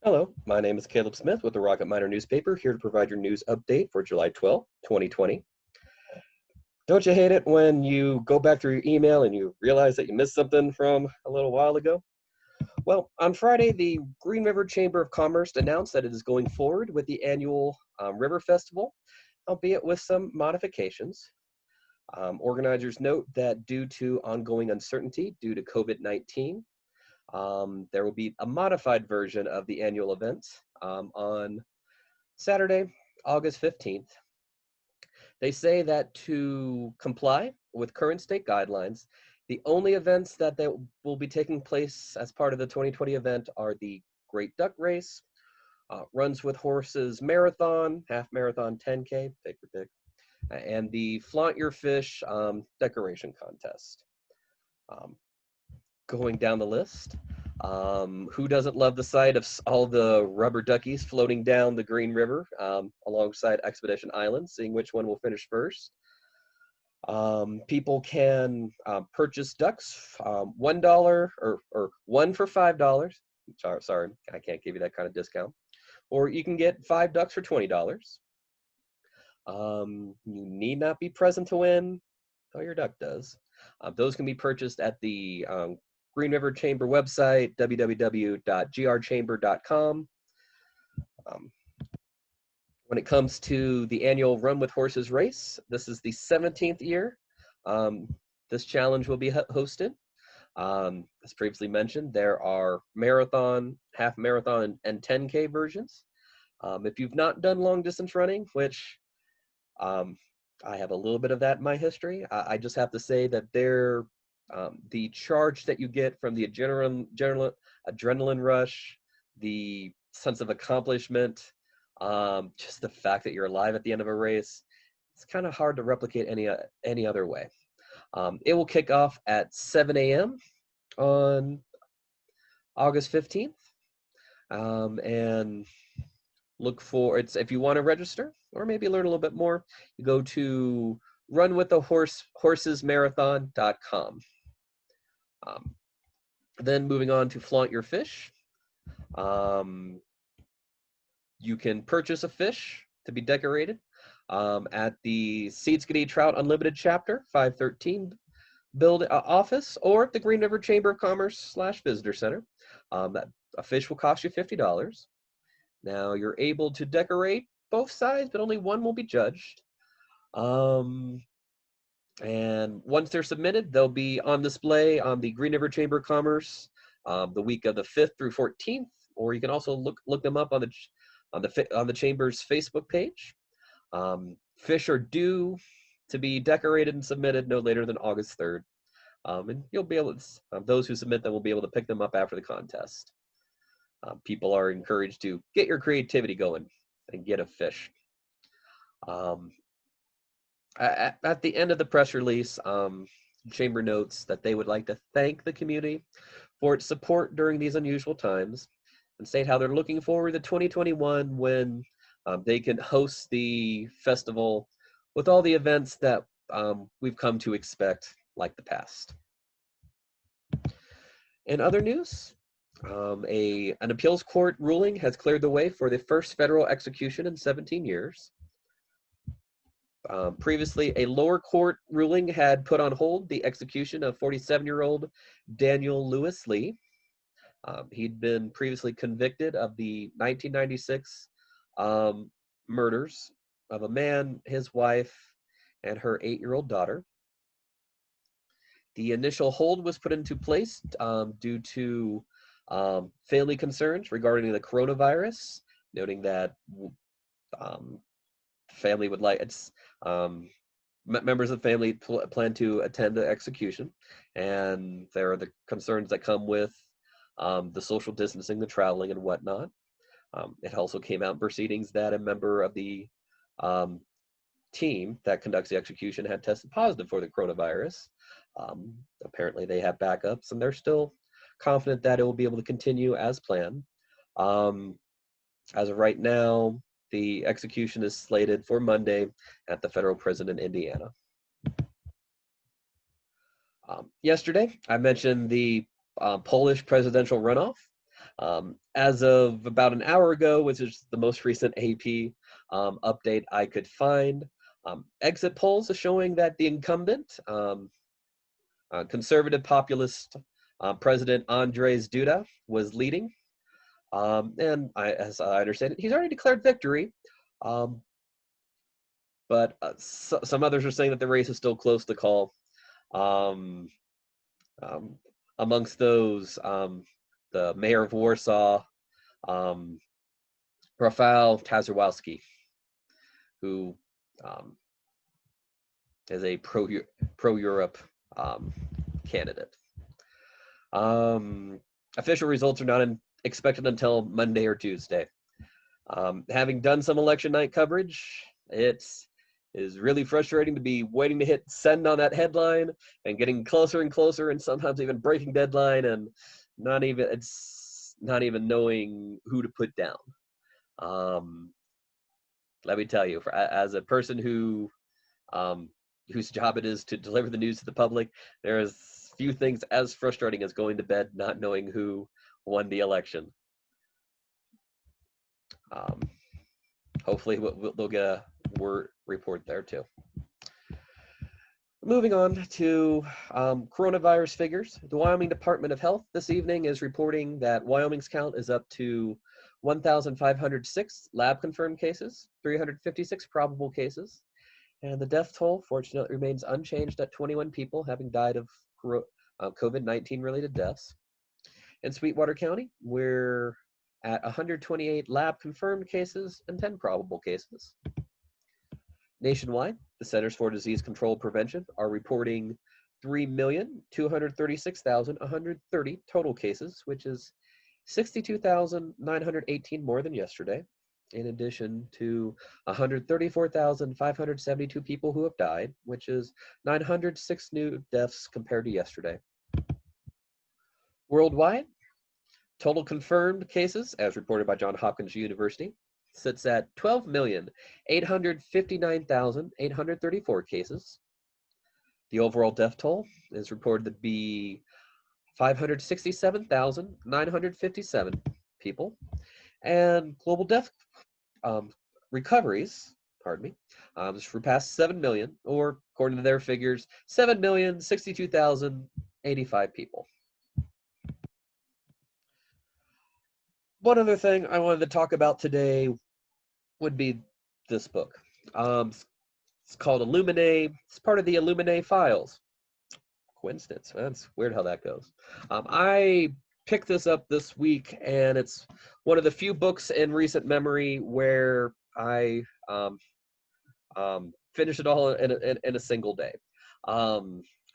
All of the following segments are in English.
Hello, my name is Caleb Smith with the Rocket Miner newspaper, here to provide your news update for July 12th, 2020. Don't you hate it when you go back through your email and you realize that you missed something from a little while ago? Well, on Friday, the Green River Chamber of Commerce announced that it is going forward with the annual River Festival, albeit with some modifications. Organizers note that due to ongoing uncertainty due to COVID-19, there will be a modified version of the annual event on Saturday, August 15th. They say that to comply with current state guidelines, the only events that will be taking place as part of the 2020 event are the Great Duck Race, Runs with Horses Marathon, Half Marathon 10K, take your pick, and the Flaunt Your Fish Decoration Contest. Going down the list, who doesn't love the sight of all the rubber duckies floating down the Green River alongside Expedition Island, seeing which one will finish first? People can purchase ducks, $1 or one for $5. Sorry, I can't give you that kind of discount. Or you can get 5 ducks for $20. You need not be present to win, though your duck does. Those can be purchased at the Green River Chamber website, www.grchamber.com. When it comes to the annual Run with Horses race, this is the 17th year this challenge will be hosted. As previously mentioned, there are marathon, half marathon, and 10K versions. If you've not done long distance running, which I have a little bit of that in my history, I just have to say that the charge that you get from the adrenaline rush, the sense of accomplishment, just the fact that you're alive at the end of a race, it's kind of hard to replicate any other way. It will kick off at 7 a.m. on August 15th, and look for if you want to register or maybe learn a little bit more, you go to runwiththehorsesmarathon.com. Then moving on to Flaunt Your Fish. You can purchase a fish to be decorated at the Seedscity Trout Unlimited Chapter, 513 office, or at the Green River Chamber of Commerce / Visitor Center. A fish will cost you $50. Now, you're able to decorate both sides, but only one will be judged. And once they're submitted, they'll be on display on the Green River Chamber of Commerce the week of the 5th through 14th, or you can also look them up on the Chamber's Facebook page. Fish are due to be decorated and submitted no later than August 3rd. And you'll be able to, those who submit them will be able to pick them up after the contest. People are encouraged to get your creativity going and get a fish. At the end of the press release, Chamber notes that they would like to thank the community for its support during these unusual times and state how they're looking forward to 2021 when they can host the festival with all the events that we've come to expect like the past. In other news, an appeals court ruling has cleared the way for the first federal execution in 17 years. Previously, a lower court ruling had put on hold the execution of 47-year-old Daniel Lewis Lee. He'd been previously convicted of the 1996 murders of a man, his wife, and her 8-year-old daughter. The initial hold was put into place due to family concerns regarding the coronavirus, noting that family would like members of the family plan to attend the execution, and there are the concerns that come with the social distancing, the traveling, and whatnot. It also came out in proceedings that a member of the team that conducts the execution had tested positive for the coronavirus. Apparently they have backups, and they're still confident that it will be able to continue as planned. As of right now, the execution is slated for Monday at the federal prison in Indiana. Yesterday, I mentioned the Polish presidential runoff. As of about an hour ago, which is the most recent AP update I could find, exit polls are showing that the incumbent, conservative populist President Andrzej Duda, was leading. And as I understand it, he's already declared victory. But some others are saying that the race is still close to call. Amongst those, the mayor of Warsaw, Rafał Tazarowski, who is a pro-Europe candidate. Official results are not expected until Monday or Tuesday. Having done some election night coverage, it is really frustrating to be waiting to hit send on that headline and getting closer and closer, and sometimes even breaking deadline, and not even knowing who to put down. Let me tell you, as a person whose job it is to deliver the news to the public, there is few things as frustrating as going to bed not knowing who won the election. Hopefully they'll get a word report there too. Moving on to coronavirus figures. The Wyoming Department of Health this evening is reporting that Wyoming's count is up to 1,506 lab-confirmed cases, 356 probable cases, and the death toll, fortunately, remains unchanged at 21 people having died of COVID-19 related deaths. In Sweetwater County, we're at 128 lab-confirmed cases and 10 probable cases. Nationwide, the Centers for Disease Control and Prevention are reporting 3,236,130 total cases, which is 62,918 more than yesterday, in addition to 134,572 people who have died, which is 906 new deaths compared to yesterday. Worldwide, total confirmed cases, as reported by Johns Hopkins University, sits at 12,859,834 cases. The overall death toll is reported to be 567,957 people, and global death recoveries, surpassed 7 million, or according to their figures, 7,062,085 people. One other thing I wanted to talk about today would be this book. It's called Illuminae. It's part of the Illuminae files. Coincidence. That's weird how that goes. I picked this up this week, and it's one of the few books in recent memory where I finished it all in a single day. I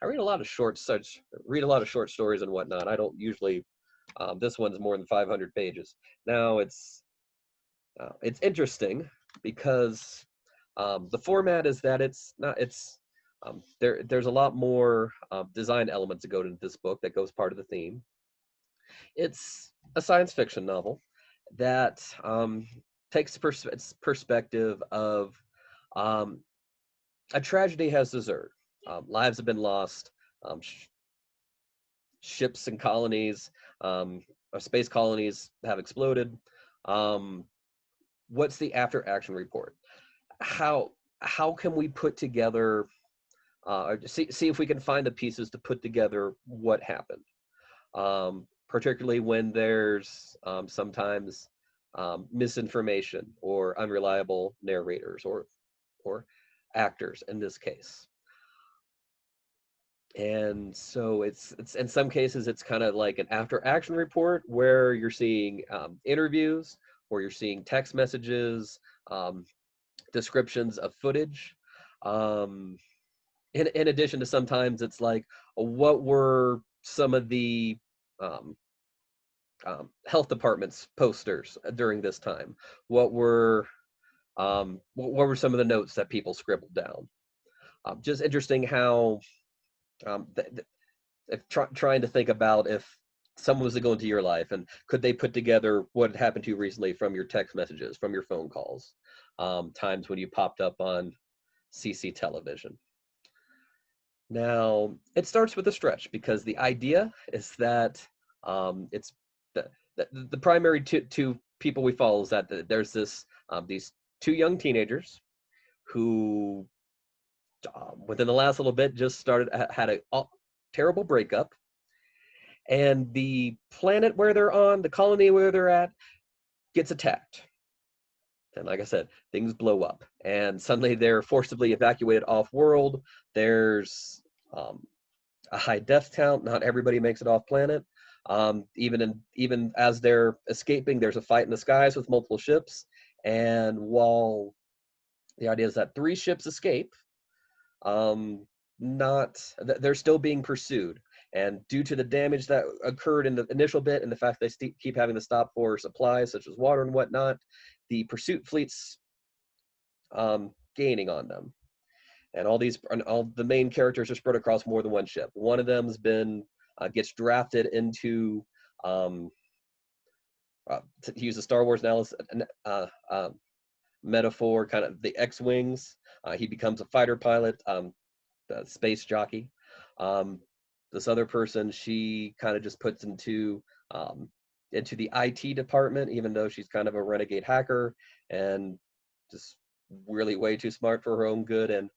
read a lot of short stories and whatnot. I don't usually. This one's more than 500 pages. Now it's interesting because the format is that there's a lot more design elements that go into this book that goes part of the theme. It's a science fiction novel that takes perspective of a tragedy has deserted. Lives have been lost. Ships and colonies, space colonies have exploded. What's the after action report? How can we put together, see if we can find the pieces to put together what happened, particularly when there's sometimes misinformation or unreliable narrators or actors in this case. And so it's in some cases it's kind of like an after action report where you're seeing interviews, or you're seeing text messages, descriptions of footage. In addition to, sometimes it's like, what were some of the health department's posters during this time? What were some of the notes that people scribbled down? Just interesting how trying to think about if someone was to go into your life and could they put together what had happened to you recently from your text messages, from your phone calls, times when you popped up on CC television. Now, it starts with a stretch because the idea is that the primary two people we follow is that there's this these two young teenagers who within the last little bit just had a terrible breakup, and the planet where they're on, the colony where they're at, gets attacked. And like I said, things blow up, and suddenly they're forcibly evacuated off world. There's a high death count. Not everybody makes it off planet. Even as they're escaping, there's a fight in the skies with multiple ships. And while the idea is that 3 ships escape, they're still being pursued. And due to the damage that occurred in the initial bit and the fact they keep having to stop for supplies such as water and whatnot, the pursuit fleet's gaining on them. And all the main characters are spread across more than one ship. One of them's gets drafted into, to use a Star Wars metaphor, kind of the X-Wings. He becomes a fighter pilot, the space jockey. This other person, she kind of just puts into the IT department, even though she's kind of a renegade hacker and just really way too smart for her own good, and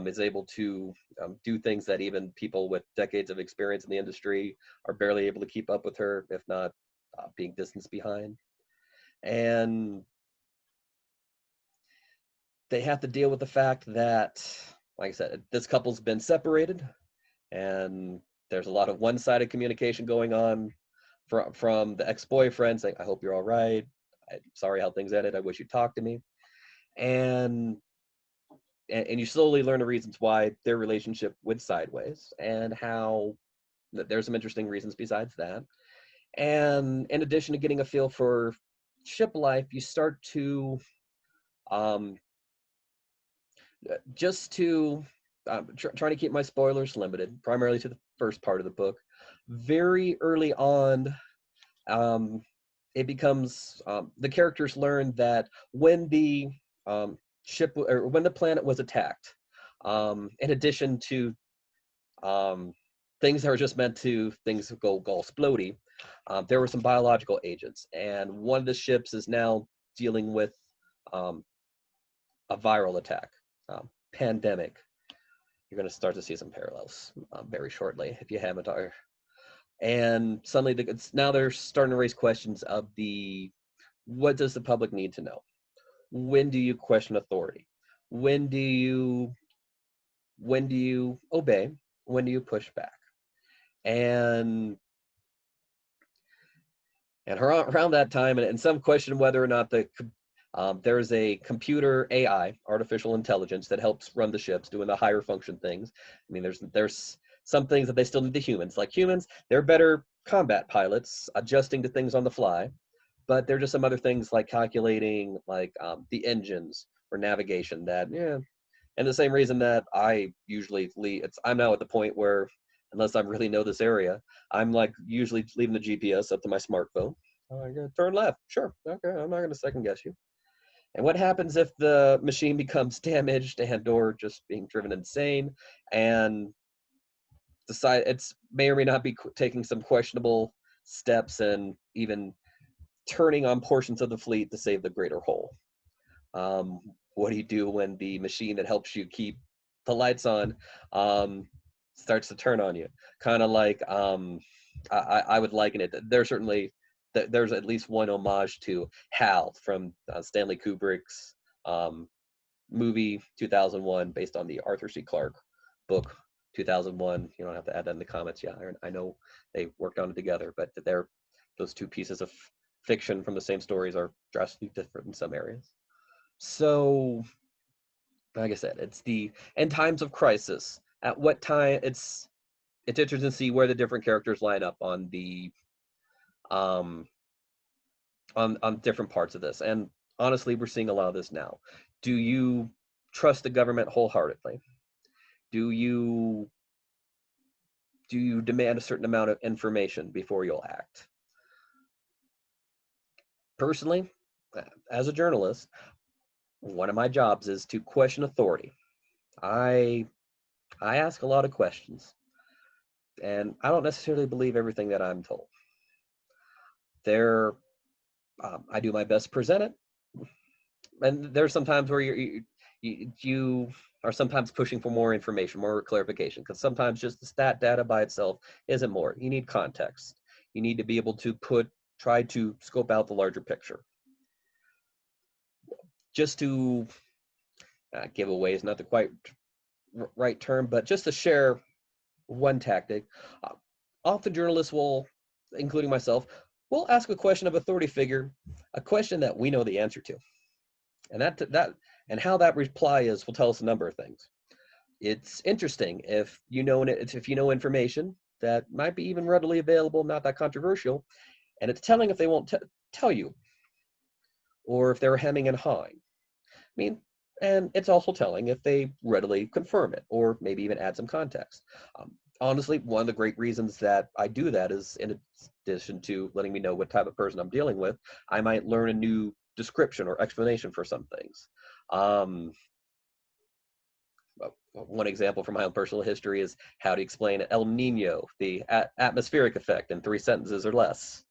is able to do things that even people with decades of experience in the industry are barely able to keep up with her, if not being distanced behind. And they have to deal with the fact that, like I said, this couple's been separated, and there's a lot of one-sided communication going on from the ex-boyfriend saying, "I hope you're all right. I'm sorry how things ended. I wish you'd talk to me." And you slowly learn the reasons why their relationship went sideways, and how there's some interesting reasons besides that. And in addition to getting a feel for ship life, you start to trying to keep my spoilers limited, primarily to the first part of the book. Very early on, it becomes the characters learn that when the ship, or when the planet was attacked, in addition to things that were just meant to things go splody, there were some biological agents, and one of the ships is now dealing with a viral attack, pandemic. You're going to start to see some parallels very shortly if you haven't already. And suddenly now they're starting to raise questions of what does the public need to know? When do you question authority? When do you obey? When do you push back? And around that time, and some question whether or not there is a computer AI, artificial intelligence, that helps run the ships, doing the higher function things. I mean, there's some things that they still need the humans. Like humans, they're better combat pilots, adjusting to things on the fly. But there are just some other things like calculating, like the engines or navigation that, yeah. And the same reason that I usually I'm now at the point where, unless I really know this area, I'm like usually leaving the GPS up to my smartphone. Oh, I'm gonna turn left. Sure. Okay. I'm not gonna second guess you. And what happens if the machine becomes damaged and or just being driven insane, and it's may or may not be taking some questionable steps and even turning on portions of the fleet to save the greater whole? What do you do when the machine that helps you keep the lights on starts to turn on you? Kind of like I would liken it. There's at least one homage to HAL from Stanley Kubrick's movie 2001, based on the Arthur C. Clarke book 2001. You don't have to add that in the comments. Yeah, I know they worked on it together, but those two pieces of fiction from the same stories are drastically different in some areas. So, like I said, it's in times of crisis. At what time it's interesting to see where the different characters line up on the on different parts of this. And honestly, we're seeing a lot of this now. Do you trust the government wholeheartedly? Do you demand a certain amount of information before you'll act? Personally, as a journalist, one of my jobs is to question authority. I ask a lot of questions, and I don't necessarily believe everything that I'm told. There, I do my best to present it, and there's some times where you are sometimes pushing for more information, more clarification, because sometimes just the stat data by itself isn't more. You need context. You need to be able to try to scope out the larger picture. Just to give away is not the quite right term, but just to share one tactic. Often journalists will, including myself, will ask a question of authority figure, a question that we know the answer to. And and how that reply is will tell us a number of things. It's interesting if you know information that might be even readily available, not that controversial, and it's telling if they won't tell you, or if they're hemming and hawing. I mean, and it's also telling if they readily confirm it, or maybe even add some context. Honestly, one of the great reasons that I do that is, in addition to letting me know what type of person I'm dealing with, I might learn a new description or explanation for some things. One example from my own personal history is how to explain El Nino, the atmospheric effect, in 3 sentences or less.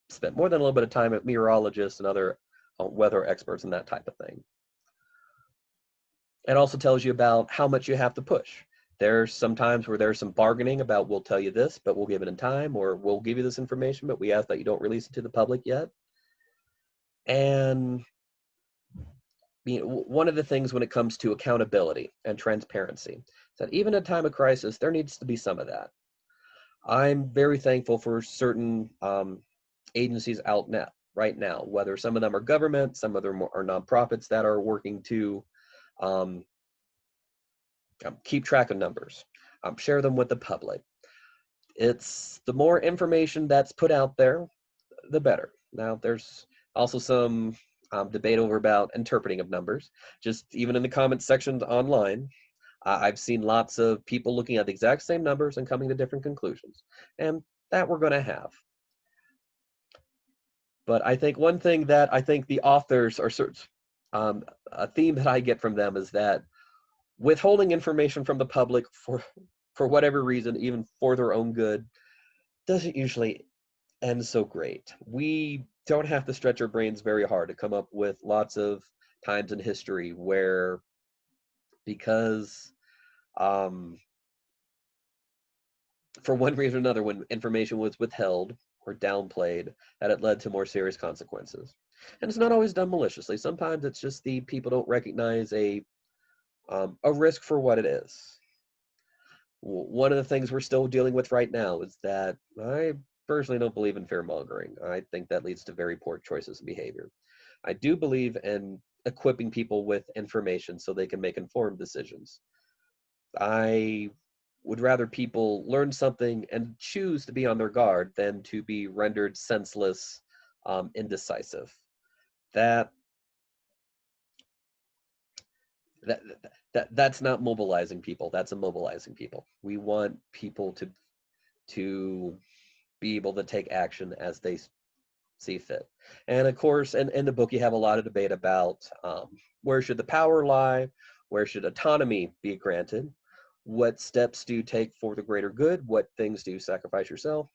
Spent more than a little bit of time at meteorologists and other weather experts and that type of thing. It also tells you about how much you have to push. There's some times where there's some bargaining about, we'll tell you this, but we'll give it in time, or we'll give you this information, but we ask that you don't release it to the public yet. And one of the things when it comes to accountability and transparency is that even in a time of crisis, there needs to be some of that. I'm very thankful for certain agencies out now, right now, whether some of them are government, some of them are nonprofits that are working to keep track of numbers, share them with the public. It's the more information that's put out there, the better. Now, there's also some debate over about interpreting of numbers. Just even in the comment sections online, I've seen lots of people looking at the exact same numbers and coming to different conclusions, and that we're going to have. But I think one thing that I think the authors are a theme that I get from them is that withholding information from the public for whatever reason, even for their own good, doesn't usually end so great. We don't have to stretch our brains very hard to come up with lots of times in history where, because for one reason or another, when information was withheld or downplayed, that it led to more serious consequences. And it's not always done maliciously. Sometimes it's just the people don't recognize a risk for what it is. One of the things we're still dealing with right now is that I personally don't believe in fear-mongering. I think that leads to very poor choices of behavior. I do believe in equipping people with information so they can make informed decisions. I would rather people learn something and choose to be on their guard than to be rendered senseless, indecisive. That's not mobilizing people. That's immobilizing people. We want people to be able to take action as they see fit. And of course, in the book, you have a lot of debate about where should the power lie, where should autonomy be granted, what steps do you take for the greater good, what things do you sacrifice yourself.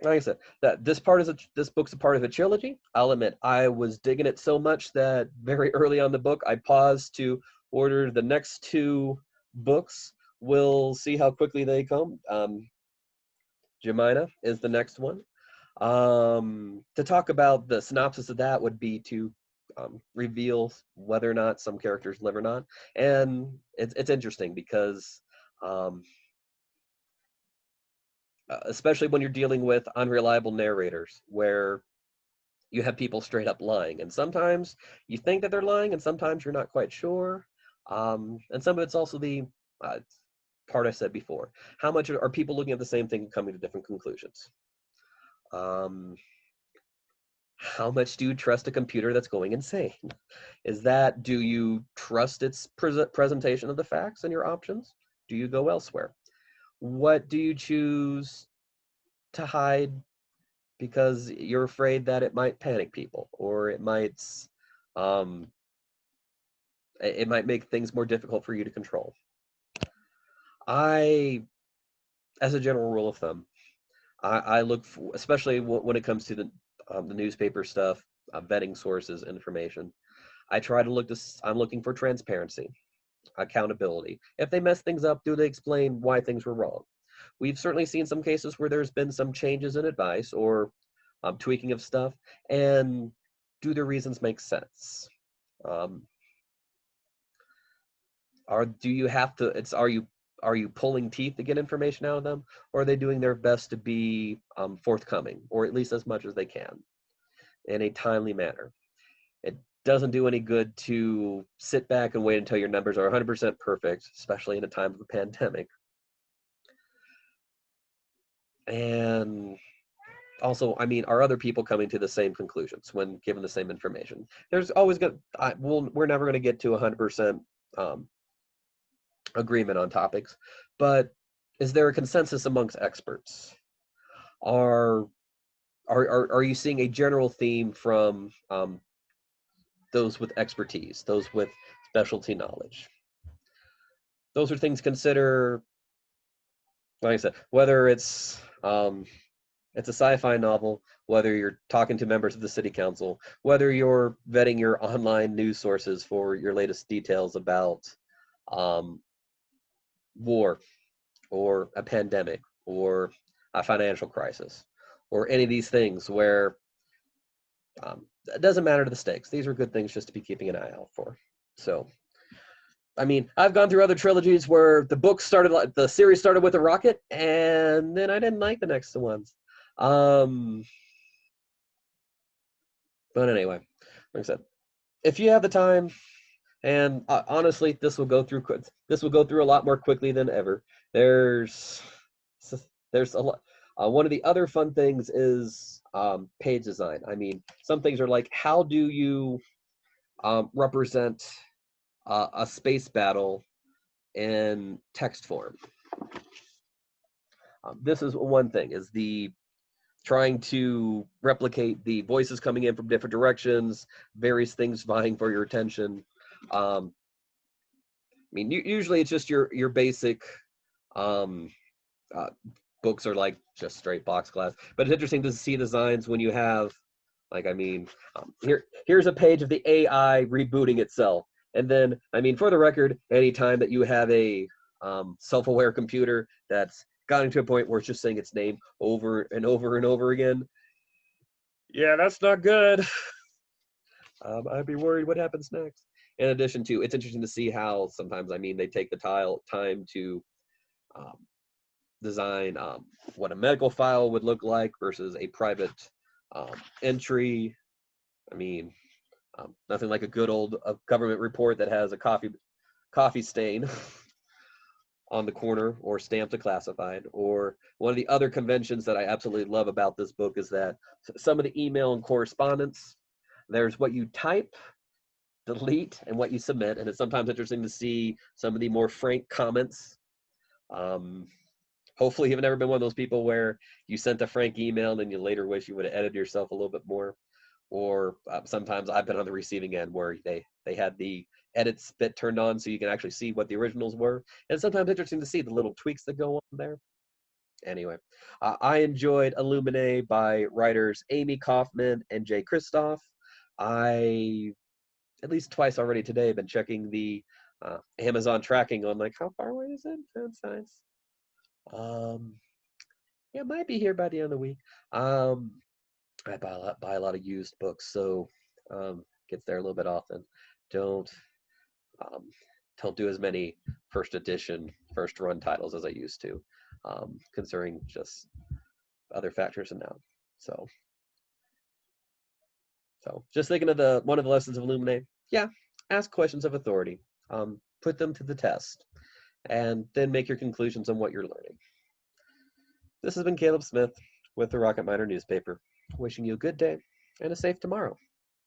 Like I said, that this book's a part of a trilogy. I'll admit, I was digging it so much that very early on the book, I paused to order the next 2 books. We'll see how quickly they come. Jemina is the next one. To talk about the synopsis of that would be to reveal whether or not some characters live or not. And it's interesting because especially when you're dealing with unreliable narrators, where you have people straight up lying. And sometimes you think that they're lying, and sometimes you're not quite sure. And some of it's also the part I said before. How much are people looking at the same thing and coming to different conclusions? How much do you trust a computer that's going insane? Do you trust its presentation of the facts and your options? Do you go elsewhere? What do you choose to hide because you're afraid that it might panic people, or it might make things more difficult for you to control? I as a general rule of thumb, I look for, especially when it comes to the newspaper stuff, vetting sources, information. I try to look to. I'm looking for transparency, accountability. If they mess things up, do they explain why things were wrong? We've certainly seen some cases where there's been some changes in advice or tweaking of stuff, and do the reasons make sense? Um, do you have to? Are you pulling teeth to get information out of them, or are they doing their best to be forthcoming, or at least as much as they can, in a timely manner? It doesn't do any good to sit back and wait until your numbers are 100% perfect, especially in a time of a pandemic. And also, I mean, are other people coming to the same conclusions when given the same information? There's always going to, we're never going to get to 100% agreement on topics, but is there a consensus amongst experts? Are you seeing a general theme from those with expertise, those with specialty knowledge? Those are things to consider. Like I said, whether it's a sci-fi novel, whether you're talking to members of the city council, whether you're vetting your online news sources for your latest details about war or a pandemic or a financial crisis or any of these things where it doesn't matter to the stakes. These are good things just to be keeping an eye out for. So, I mean, I've gone through other trilogies where the series started with a rocket, and then I didn't like the next ones. But anyway, like I said, if you have the time, and honestly, this will go through a lot more quickly than ever. There's a lot. One of the other fun things is page design. I mean, some things are like, how do you represent a space battle in text form? This is one thing, is trying to replicate the voices coming in from different directions, various things vying for your attention. I mean, usually it's just your basic books are like just straight box glass, but it's interesting to see designs when you have, like, I mean, here's a page of the AI rebooting itself. And then, I mean, for the record, anytime that you have a self-aware computer that's gotten to a point where it's just saying its name over and over and over again, yeah, that's not good. I'd be worried what happens next. In addition to, it's interesting to see how sometimes, I mean, they take the time to design what a medical file would look like versus a private entry. I mean, nothing like a good old government report that has a coffee stain on the corner or stamped to classified. Or one of the other conventions that I absolutely love about this book is that some of the email and correspondence, there's what you type, delete, and what you submit. And it's sometimes interesting to see some of the more frank comments. Hopefully you've never been one of those people where you sent a frank email and then you later wish you would have edited yourself a little bit more. Or sometimes I've been on the receiving end where they had the edits bit turned on so you can actually see what the originals were. And it's sometimes interesting to see the little tweaks that go on there. Anyway, I enjoyed Illuminae by writers Amie, Kaufman, and Kristoff. I, at least twice already today, have been checking the Amazon tracking on, like, how far away is it? That's nice. Yeah, it might be here by the end of the week. I buy a lot of used books, so gets there a little bit often. Don't do as many first edition, first run titles as I used to, considering just other factors and now. So just thinking of one of the lessons of Illuminae. Yeah, ask questions of authority. Put them to the test, and then make your conclusions on what you're learning. This has been Caleb Smith with the Rocket Miner newspaper, wishing you a good day and a safe tomorrow.